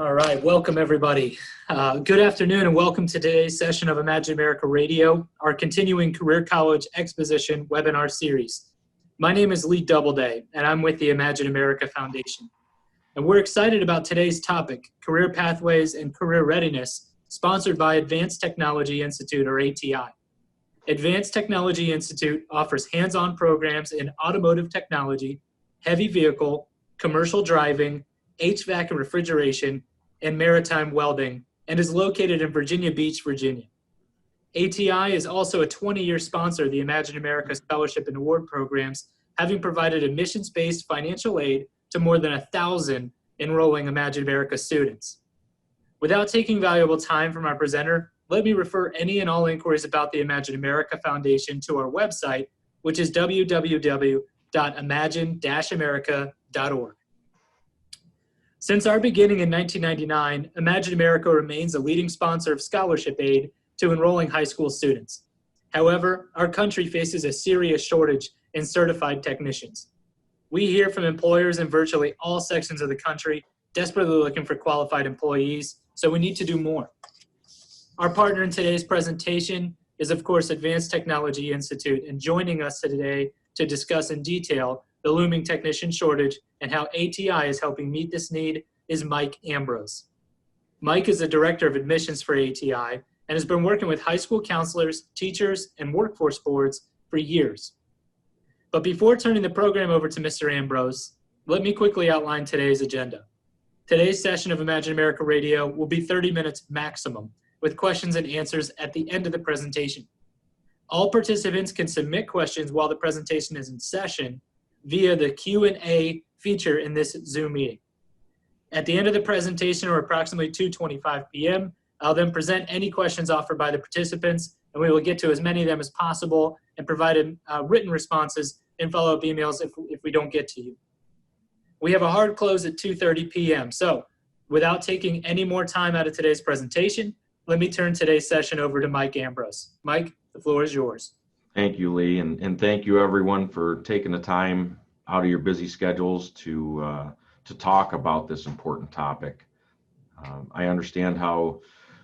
All right, welcome everybody. Good afternoon and welcome to today's session of Imagine America Radio, our continuing Career College Exposition webinar series. My name is Lee Doubleday and I'm with the Imagine America Foundation. And we're excited about today's topic, Career Pathways and Career Readiness, sponsored by Advanced Technology Institute, or ATI. Advanced Technology Institute offers hands-on programs in automotive technology, heavy vehicle, commercial driving, HVAC and refrigeration, and maritime welding, and is located in Virginia Beach, Virginia. ATI is also a 20-year sponsor of the Imagine America Scholarship and Award programs, having provided admissions-based financial aid to more than 1,000 enrolling Imagine America students. Without taking valuable time from our presenter, let me refer any and all inquiries about the Imagine America Foundation to our website, which is www.imagine-america.org. Since our beginning in 1999, Imagine America remains a leading sponsor of scholarship aid to enrolling high school students. However, our country faces a serious shortage in certified technicians. We hear from employers in virtually all sections of the country desperately looking for qualified employees, so we need to do more. Our partner in today's presentation is, of course, Advanced Technology Institute, and joining us today to discuss in detail the looming technician shortage and how ATI is helping meet this need is Mike Ambrose. Mike is the Director of Admissions for ATI and has been working with high school counselors, teachers, and workforce boards for years. But before turning the program over to Mr. Ambrose, let me quickly outline today's agenda. Today's session of Imagine America Radio will be 30 minutes maximum, with questions and answers at the end of the presentation. All participants can submit questions while the presentation is in session via the Q&A feature in this Zoom meeting. At the end of the presentation, or approximately 2:25 p.m., I'll then present any questions offered by the participants, and we will get to as many of them as possible and provide written responses in follow-up emails if we don't get to you. We have a hard close at 2:30 p.m., so without taking any more time out of today's presentation, let me turn today's session over to Mike Ambrose. Mike, the floor is yours. Thank you, Lee, and thank you everyone for taking the time out of your busy schedules to talk about this important topic. I understand how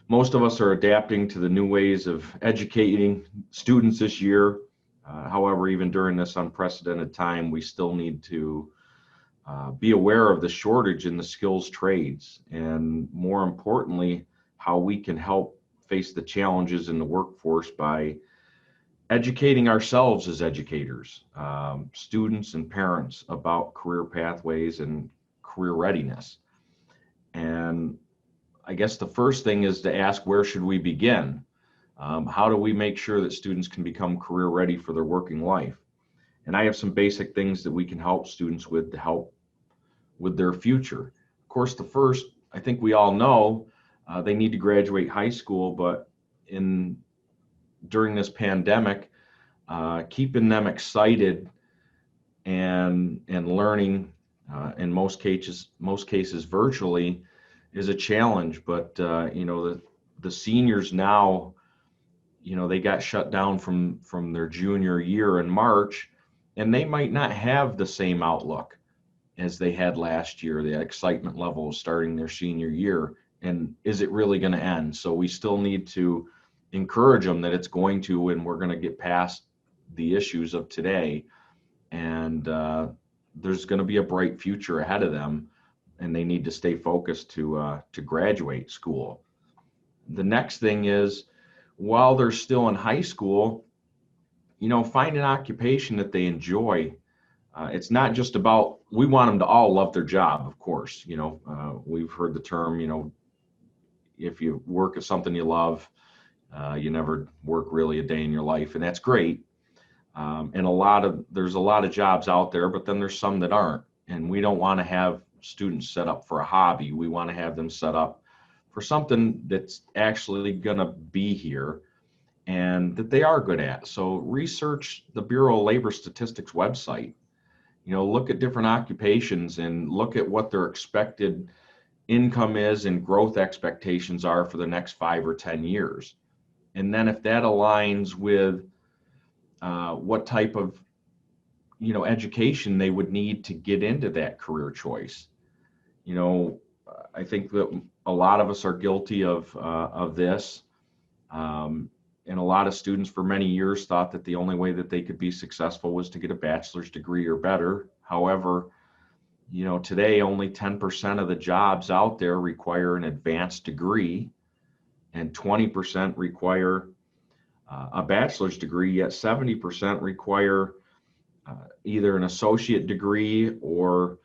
most of us are adapting to the new ways of educating students this year. However, even during this unprecedented time, we still need to be aware of the shortage in the skills trades, and more importantly, how we can help face the challenges in the workforce by educating ourselves as educators, students and parents, about career pathways and career readiness. And I guess the first thing is to ask, where should we begin? How do we make sure that students can become career ready for their working life? And I have some basic things that we can help students with to help with their future. Of course, the first, I think we all know, they need to graduate high school, but during this pandemic, keeping them excited and learning in most cases virtually is a challenge. But the seniors now, they got shut down from their junior year in March, and they might not have the same outlook as they had last year, the excitement level of starting their senior year. And is it really going to end? So we still need to encourage them that it's going to, and we're going to get past the issues of today, and there's going to be a bright future ahead of them, and they need to stay focused to graduate school. The next thing is, while they're still in high school, find an occupation that they enjoy. It's not just about, we want them to all love their job, of course. We've heard the term, if you work at something you love, you never work really a day in your life, and that's great. And there's a lot of jobs out there, but then there's some that aren't. And we don't want to have students set up for a hobby. We want to have them set up for something that's actually going to be here and that they are good at. So research the Bureau of Labor Statistics website. Look at different occupations and look at what their expected income is and growth expectations are for the next 5 or 10 years. And then if that aligns with what type of education they would need to get into that career choice. I think that a lot of us are guilty of this. And a lot of students for many years thought that the only way that they could be successful was to get a bachelor's degree or better. However, today only 10% of the jobs out there require an advanced degree, and 20% require a bachelor's degree, yet 70% require either an associate degree or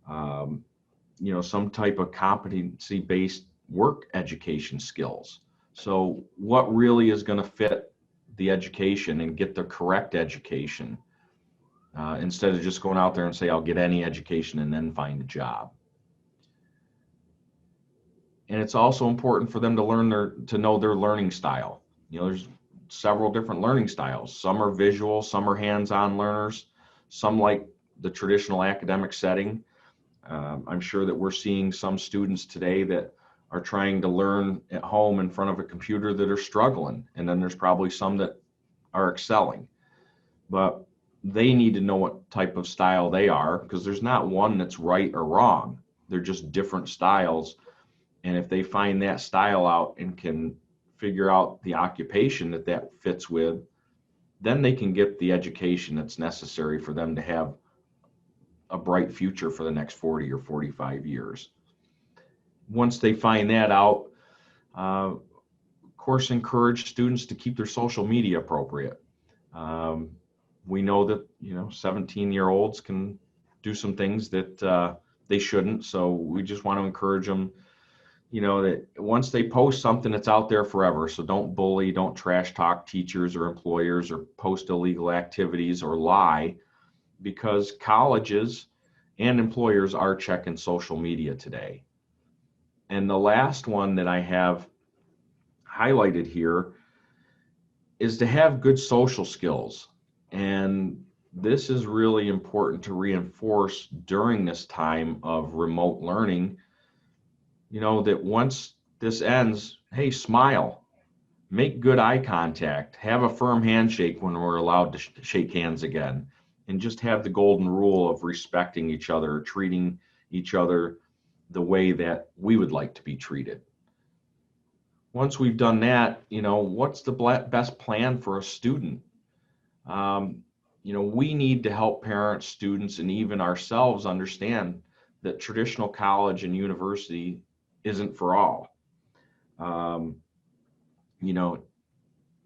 some type of competency-based work education skills. So what really is going to fit the education and get the correct education instead of just going out there and say, I'll get any education and then find a job. And it's also important for them to know their learning style. There's several different learning styles. Some are visual, some are hands-on learners, some like the traditional academic setting. I'm sure that we're seeing some students today that are trying to learn at home in front of a computer that are struggling. And then there's probably some that are excelling. But they need to know what type of style they are, because there's not one that's right or wrong. They're just different styles. And if they find that style out and can figure out the occupation that fits with, then they can get the education that's necessary for them to have a bright future for the next 40 or 45 years. Once they find that out, of course, encourage students to keep their social media appropriate. We know that 17-year-olds can do some things that they shouldn't, so we just want to encourage them, that once they post something, it's out there forever. So don't bully, don't trash talk teachers or employers or post illegal activities or lie, because colleges and employers are checking social media today. And the last one that I have highlighted here is to have good social skills. And this is really important to reinforce during this time of remote learning, that once this ends, hey, smile, make good eye contact, have a firm handshake when we're allowed to shake hands again, and just have the golden rule of respecting each other, treating each other the way that we would like to be treated. Once we've done that, what's the best plan for a student? We need to help parents, students, and even ourselves understand that traditional college and university isn't for all.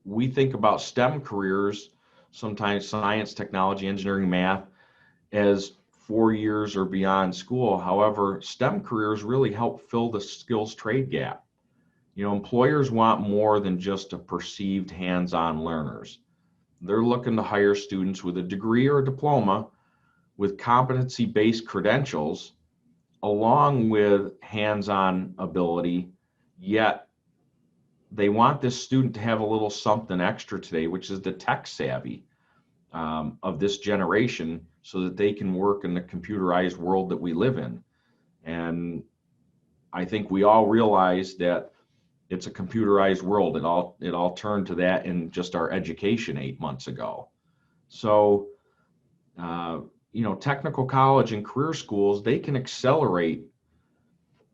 We think about STEM careers, sometimes science, technology, engineering, math, as 4 years or beyond school. However, STEM careers really help fill the skills trade gap. Employers want more than just a perceived hands-on learners. They're looking to hire students with a degree or a diploma with competency-based credentials, along with hands-on ability, yet they want this student to have a little something extra today, which is the tech savvy of this generation, so that they can work in the computerized world that we live in. And I think we all realize that it's a computerized world. It all turned to that in just our education 8 months ago. So, technical college and career schools, they can accelerate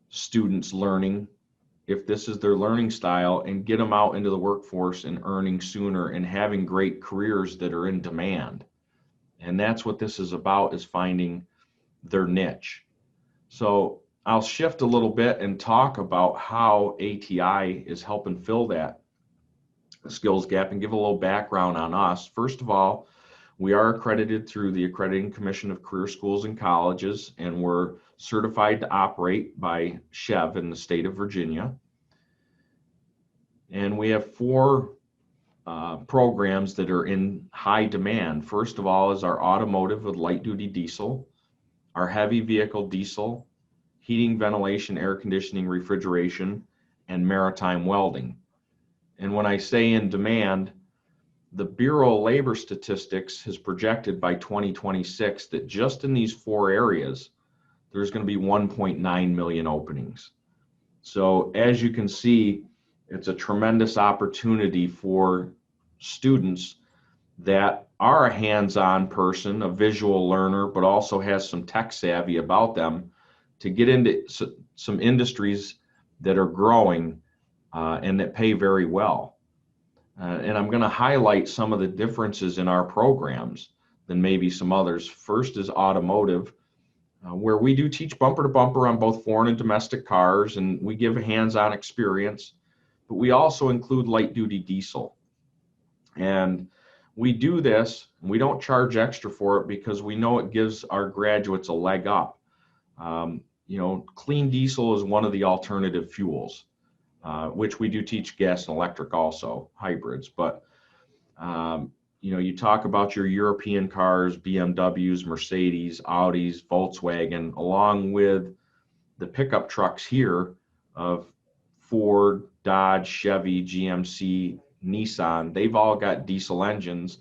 students' learning if this is their learning style, and get them out into the workforce and earning sooner and having great careers that are in demand. And that's what this is about, is finding their niche. So I'll shift a little bit and talk about how ATI is helping fill that skills gap and give a little background on us. First of all, we are accredited through the Accrediting Commission of Career Schools and Colleges, and we're certified to operate by SHEV in the state of Virginia. And we have 4 programs that are in high demand. First of all is our automotive with light duty diesel, our heavy vehicle diesel, heating, ventilation, air conditioning, refrigeration, and maritime welding. And when I say in demand, the Bureau of Labor Statistics has projected by 2026 that just in these 4 areas, there's going to be 1.9 million openings. So as you can see, it's a tremendous opportunity for students that are a hands-on person, a visual learner, but also has some tech savvy about them, to get into some industries that are growing and that pay very well. And I'm going to highlight some of the differences in our programs than maybe some others. First is automotive, where we do teach bumper to bumper on both foreign and domestic cars, and we give a hands-on experience, but we also include light duty diesel. And we do this, and we don't charge extra for it because we know it gives our graduates a leg up. Clean diesel is one of the alternative fuels, which we do teach gas and electric also, hybrids. But, you talk about your European cars, BMWs, Mercedes, Audis, Volkswagen, along with the pickup trucks here of Ford, Dodge, Chevy, GMC, Nissan. They've all got diesel engines,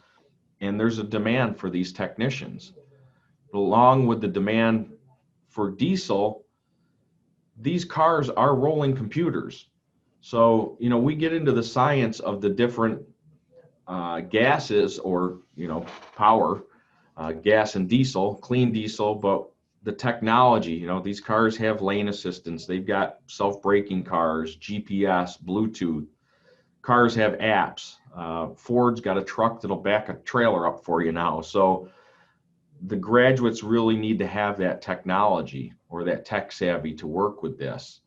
and there's a demand for these technicians. Along with the demand for diesel, these cars are rolling computers. So, we get into the science of the different gases or, power, gas and diesel, clean diesel, but the technology, these cars have lane assistance. They've got self-braking cars, GPS, Bluetooth. Cars have apps. Ford's got a truck that'll back a trailer up for you now. So the graduates really need to have that technology or that tech savvy to work with this.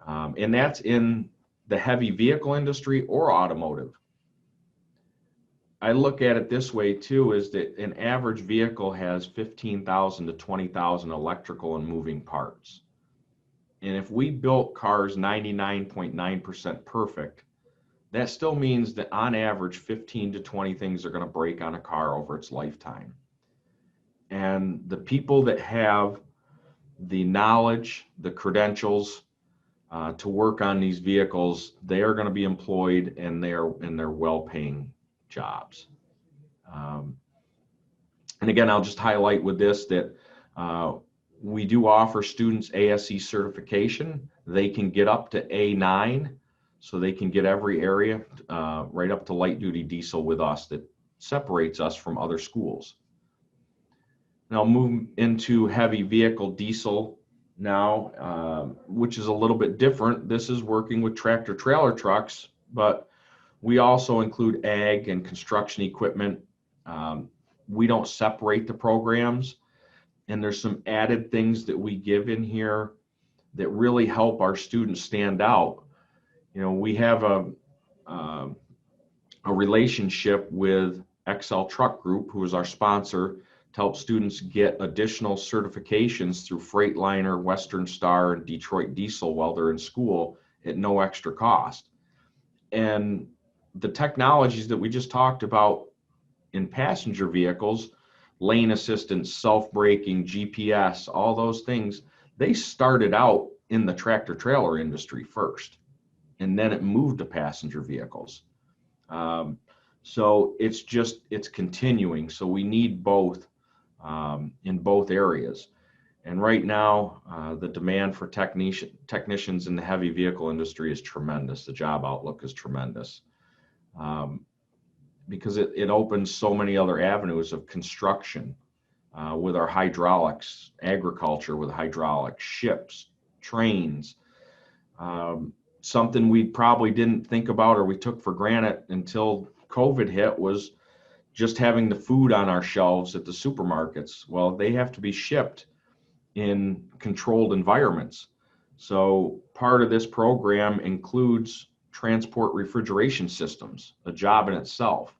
And that's in the heavy vehicle industry or automotive. I look at it this way too, is that an average vehicle has 15,000 to 20,000 electrical and moving parts. And if we built cars 99.9% perfect, that still means that on average 15 to 20 things are going to break on a car over its lifetime. And the people that have the knowledge, the credentials to work on these vehicles, they are going to be employed and they're well-paying jobs. And again, I'll just highlight with this that we do offer students ASE certification. They can get up to A9, so they can get every area right up to light duty diesel with us. That separates us from other schools. Now move into heavy vehicle diesel now, which is a little bit different. This is working with tractor trailer trucks, but we also include ag and construction equipment. We don't separate the programs, and there's some added things that we give in here that really help our students stand out. We have a relationship with XL Truck Group, who is our sponsor, to help students get additional certifications through Freightliner, Western Star, and Detroit Diesel while they're in school at no extra cost. And the technologies that we just talked about in passenger vehicles, lane assistance, self-braking, GPS, all those things, they started out in the tractor trailer industry first, and then it moved to passenger vehicles. So it's continuing. So we need both in both areas. And right now, the demand for technicians in the heavy vehicle industry is tremendous. The job outlook is tremendous. Because it opens so many other avenues of construction with our hydraulics, agriculture with hydraulics, ships, trains. Something we probably didn't think about or we took for granted until COVID hit was just having the food on our shelves at the supermarkets. Well, they have to be shipped in controlled environments. So part of this program includes transport refrigeration systems, a job in itself.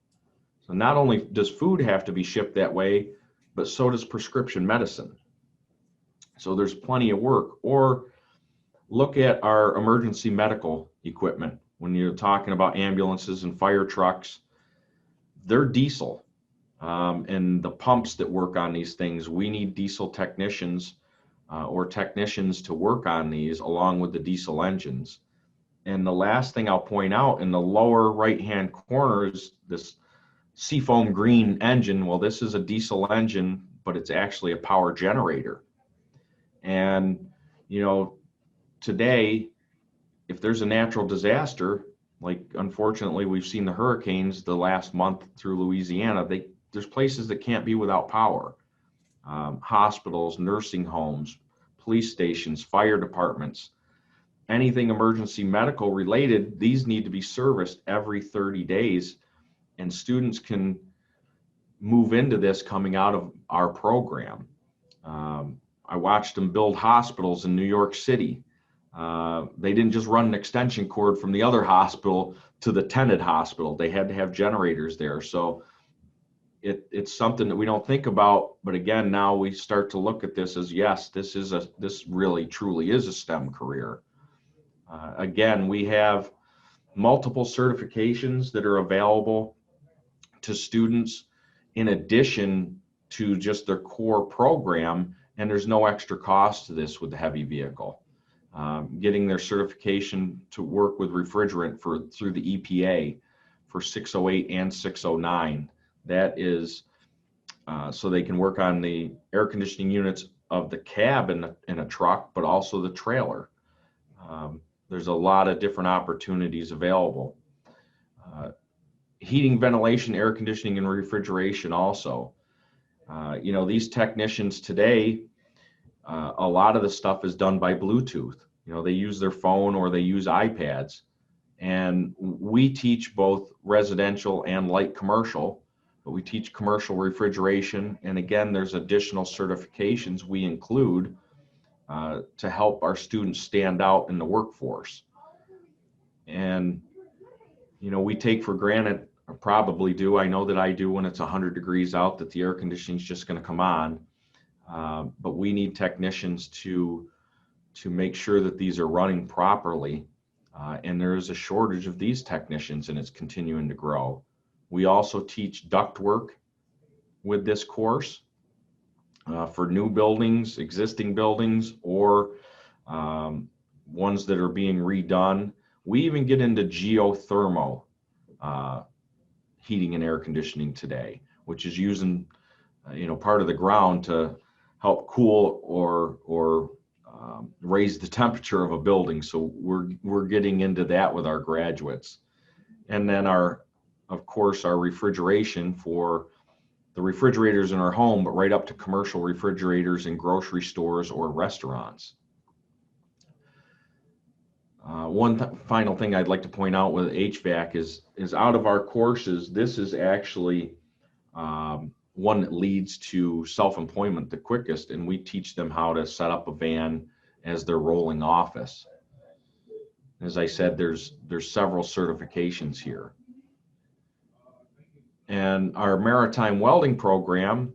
So not only does food have to be shipped that way, but so does prescription medicine. So there's plenty of work. Or look at our emergency medical equipment. When you're talking about ambulances and fire trucks, they're diesel. And the pumps that work on these things, we need diesel technicians or technicians to work on these along with the diesel engines. And the last thing I'll point out in the lower right-hand corner is this seafoam green engine. Well, this is a diesel engine, but it's actually a power generator. And, today, if there's a natural disaster, like unfortunately we've seen the hurricanes the last month through Louisiana, there's places that can't be without power. Hospitals, nursing homes, police stations, fire departments, anything emergency medical related, these need to be serviced every 30 days. And students can move into this coming out of our program. I watched them build hospitals in New York City. They didn't just run an extension cord from the other hospital to the tenant hospital. They had to have generators there. So it's something that we don't think about, but again, now we start to look at this as, yes, this really truly is a STEM career. Again, we have multiple certifications that are available to students in addition to just their core program, and there's no extra cost to this with the heavy vehicle. Getting their certification to work with refrigerant through the EPA for 608 and 609. That is so they can work on the air conditioning units of the cab in a truck, but also the trailer. There's a lot of different opportunities available. Heating, ventilation, air conditioning, and refrigeration also. These technicians today, a lot of the stuff is done by Bluetooth. They use their phone or they use iPads. And we teach both residential and light commercial, but we teach commercial refrigeration. And again, there's additional certifications we include to help our students stand out in the workforce. And, we take for granted, or probably do, I know that I do when it's 100 degrees out, that the air conditioning is just going to come on. But we need technicians to make sure that these are running properly. And there is a shortage of these technicians, and it's continuing to grow. We also teach ductwork with this course for new buildings, existing buildings, or ones that are being redone. We even get into geothermal heating and air conditioning today, which is using part of the ground to help cool or raise the temperature of a building. So we're getting into that with our graduates. And then of course our refrigeration for the refrigerators in our home, but right up to commercial refrigerators in grocery stores or restaurants. One final thing I'd like to point out with HVAC is out of our courses, this is actually one that leads to self-employment the quickest, and we teach them how to set up a van as their rolling office. As I said, there's several certifications here. And our Maritime welding program,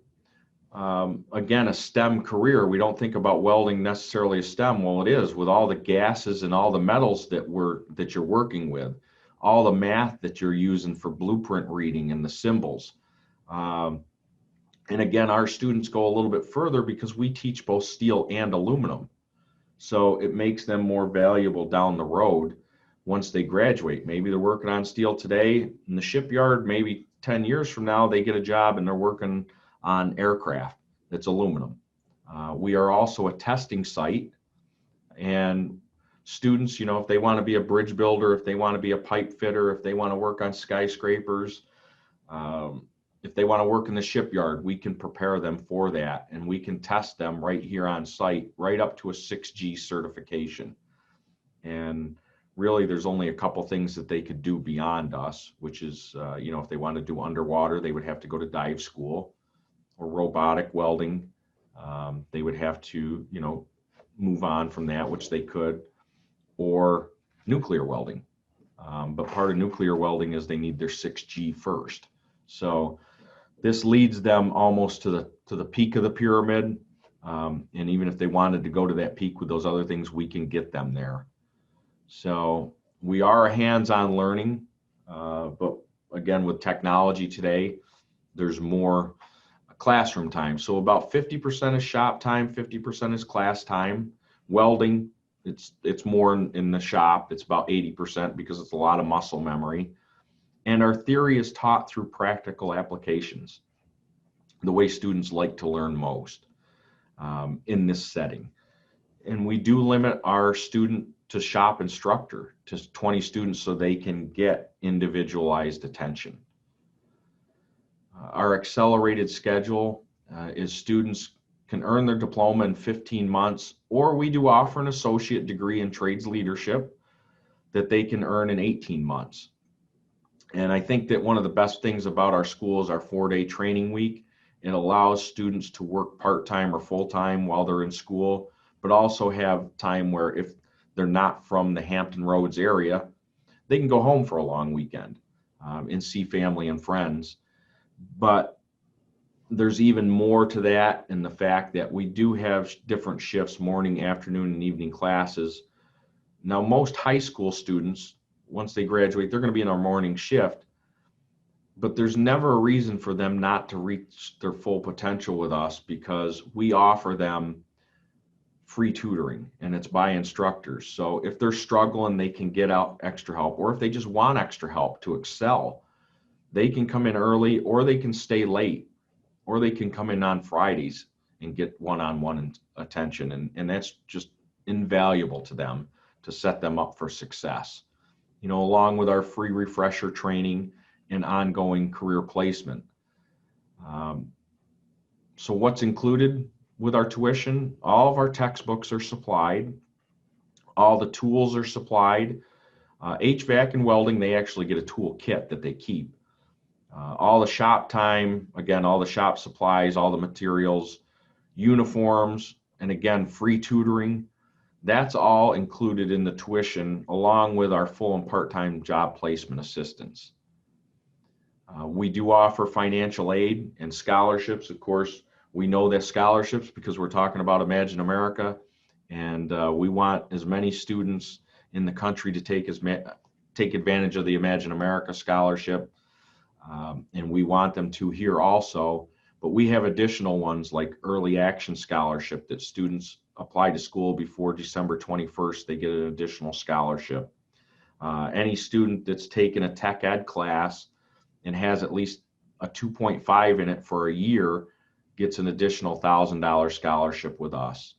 again, a STEM career. We don't think about welding necessarily as STEM. Well, it is, with all the gases and all the metals that you're working with, all the math that you're using for blueprint reading and the symbols. And again, our students go a little bit further because we teach both steel and aluminum. So it makes them more valuable down the road once they graduate. Maybe they're working on steel today in the shipyard, maybe 10 years from now, they get a job and they're working on aircraft that's aluminum. We are also a testing site, and students, if they want to be a bridge builder, if they want to be a pipe fitter, if they want to work on skyscrapers, if they want to work in the shipyard, we can prepare them for that, and we can test them right here on site, right up to a 6G certification. And really, there's only a couple things that they could do beyond us, which is, if they want to do underwater, they would have to go to dive school, or robotic welding. They would have to, move on from that, which they could, or nuclear welding. But part of nuclear welding is they need their 6G first. So this leads them almost to the peak of the pyramid. And even if they wanted to go to that peak with those other things, we can get them there. So we are a hands-on learning, but again, with technology today, there's more classroom time. So about 50% is shop time, 50% is class time. Welding, it's more in the shop. It's about 80% because it's a lot of muscle memory. And our theory is taught through practical applications, the way students like to learn most in this setting. And we do limit our student to shop instructor to 20 students so they can get individualized attention. Our accelerated schedule is students can earn their diploma in 15 months, or we do offer an associate degree in trades leadership that they can earn in 18 months. And I think that one of the best things about our school is our 4-day training week. It allows students to work part-time or full-time while they're in school, but also have time where if they're not from the Hampton Roads area, they can go home for a long weekend and see family and friends. But there's even more to that in the fact that we do have different shifts, morning, afternoon, and evening classes. Now, most high school students, once they graduate, they're going to be in our morning shift, but there's never a reason for them not to reach their full potential with us, because we offer them free tutoring, and it's by instructors. So if they're struggling, they can get out extra help, or if they just want extra help to excel, they can come in early, or they can stay late, or they can come in on Fridays and get one-on-one attention. And that's just invaluable to them to set them up for success, you know, along with our free refresher training and ongoing career placement. So what's included with our tuition? All of our textbooks are supplied. All the tools are supplied. HVAC and welding, they actually get a tool kit that they keep. All the shop time, again, all the shop supplies, all the materials, uniforms, and again, free tutoring. That's all included in the tuition, along with our full and part-time job placement assistance. We do offer financial aid and scholarships. Of course, we know that scholarships because we're talking about Imagine America, and we want as many students in the country to take advantage of the Imagine America scholarship. And we want them to here also, but we have additional ones like Early Action Scholarship that students apply to school before December 21st, they get an additional scholarship. Any student that's taken a tech ed class and has at least a 2.5 in it for a year gets an additional $1,000 scholarship with us.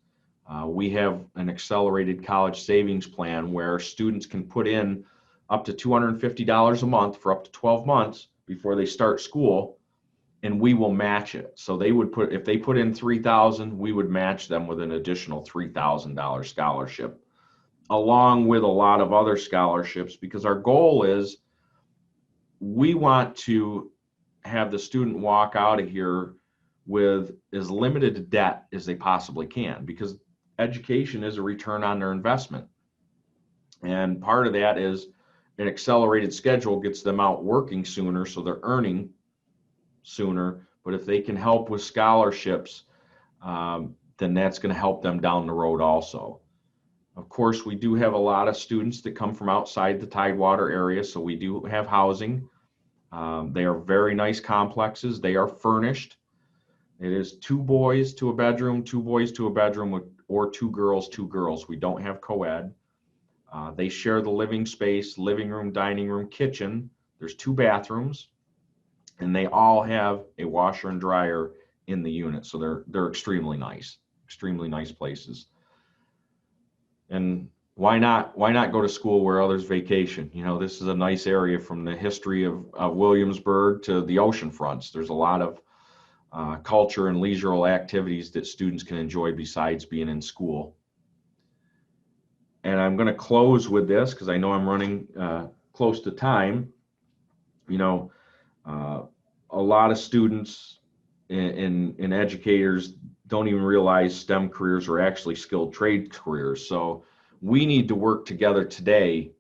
We have an accelerated college savings plan where students can put in up to $250 a month for up to 12 months before they start school, and we will match it. So they would if they put in $3,000, we would match them with an additional $3,000 scholarship, along with a lot of other scholarships, because our goal is we want to have the student walk out of here with as limited debt as they possibly can, because education is a return on their investment. And part of that is an accelerated schedule gets them out working sooner, so they're earning sooner. But if they can help with scholarships, then that's going to help them down the road also. Of course, we do have a lot of students that come from outside the Tidewater area, so we do have housing. They are very nice complexes. They are furnished. It is 2 boys to a bedroom, 2 boys to a bedroom, or 2 girls, 2 girls. We don't have co-ed. They share the living space, living room, dining room, kitchen. There's 2 bathrooms, and they all have a washer and dryer in the unit. So they're extremely nice places. And why not go to school where others vacation? You know, this is a nice area from the history of Williamsburg to the ocean fronts. There's a lot of culture and leisural activities that students can enjoy besides being in school. And I'm going to close with this because I know I'm running close to time. You know, a lot of students and educators don't even realize STEM careers are actually skilled trade careers. So we need to work together today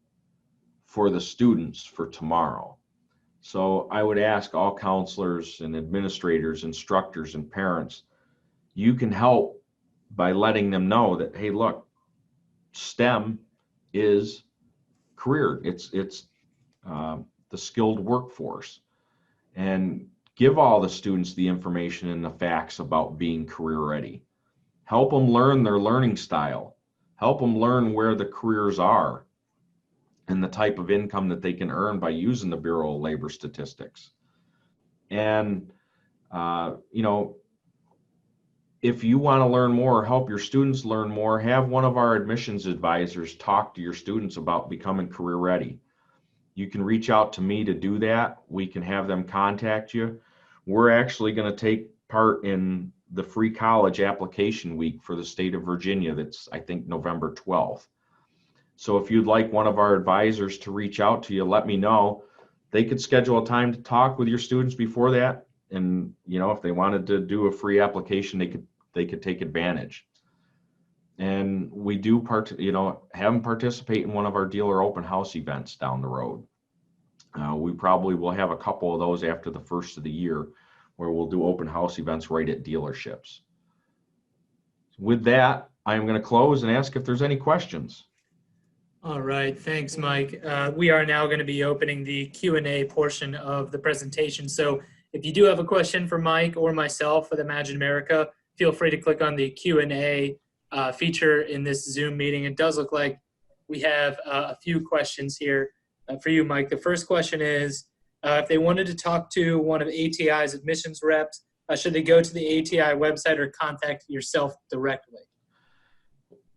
for the students for tomorrow. So I would ask all counselors and administrators, instructors, and parents, you can help by letting them know that, hey, look, STEM is career. It's the skilled workforce, and give all the students the information and the facts about being career ready. Help them learn their learning style. Help them learn where the careers are and the type of income that they can earn by using the Bureau of Labor Statistics. And, you know, if you want to learn more or help your students learn more, have one of our admissions advisors talk to your students about becoming career ready. You can reach out to me to do that. We can have them contact you. We're actually going to take part in the free college application week for the state of Virginia. That's, I think, November 12th. So if you'd like one of our advisors to reach out to you, let me know. They could schedule a time to talk with your students before that. And, you know, if they wanted to do a free application, they could take advantage. And we do have them participate in one of our dealer open house events down the road. We probably will have a couple of those after the first of the year, where we'll do open house events right at dealerships. With that, I'm going to close and ask if there's any questions. All right, thanks, Mike. We are now going to be opening the Q&A portion of the presentation. So if you do have a question for Mike or myself with Imagine America, feel free to click on the Q&A feature in this Zoom meeting. It does look like we have a few questions here for you, Mike. The first question is, if they wanted to talk to one of ATI's admissions reps, should they go to the ATI website or contact yourself directly?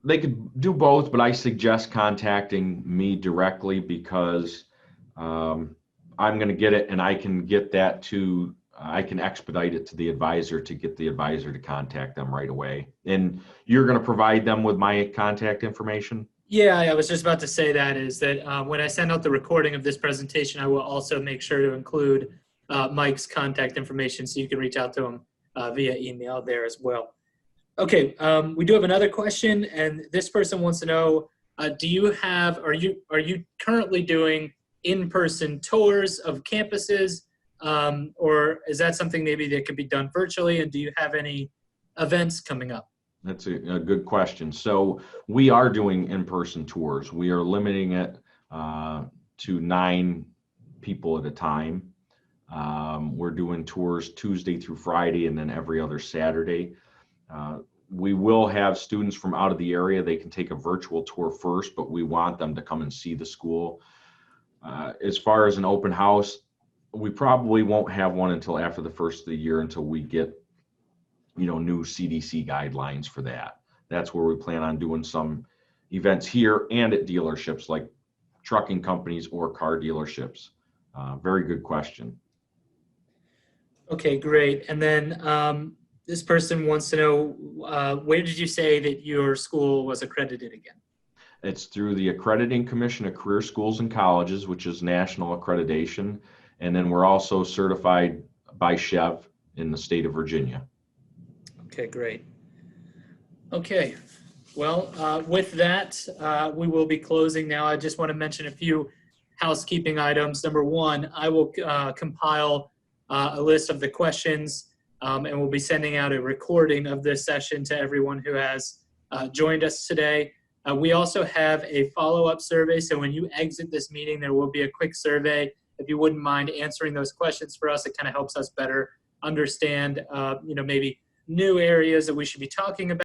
They could do both, but I suggest contacting me directly, because I'm going to get it, and I can get that to, I can expedite it to the advisor to get the advisor to contact them right away. And you're going to provide them with my contact information? Yeah, I was just about to say that, is that when I send out the recording of this presentation, I will also make sure to include Mike's contact information, so you can reach out to him via email there as well. Okay, we do have another question, and this person wants to know, are you currently doing in-person tours of campuses, or is that something maybe that could be done virtually, and do you have any events coming up? That's a good question. So we are doing in-person tours. We are limiting it to 9 people at a time. We're doing tours Tuesday through Friday, and then every other Saturday. We will have students from out of the area. They can take a virtual tour first, but we want them to come and see the school. As far as an open house, we probably won't have one until after the first of the year, until we get, new CDC guidelines for that. That's where we plan on doing some events here and at dealerships like trucking companies or car dealerships. Very good question. Okay, great. And then this person wants to know, where did you say that your school was accredited again? It's through the Accrediting Commission of Career Schools and Colleges, which is national accreditation. And then we're also certified by Chev in the state of Virginia. Okay, great. Okay, well, with that, we will be closing now. I just want to mention a few housekeeping items. Number one, I will compile a list of the questions, and we'll be sending out a recording of this session to everyone who has joined us today. We also have a follow-up survey, so when you exit this meeting, there will be a quick survey. If you wouldn't mind answering those questions for us, it kind of helps us better understand, maybe new areas that we should be talking about.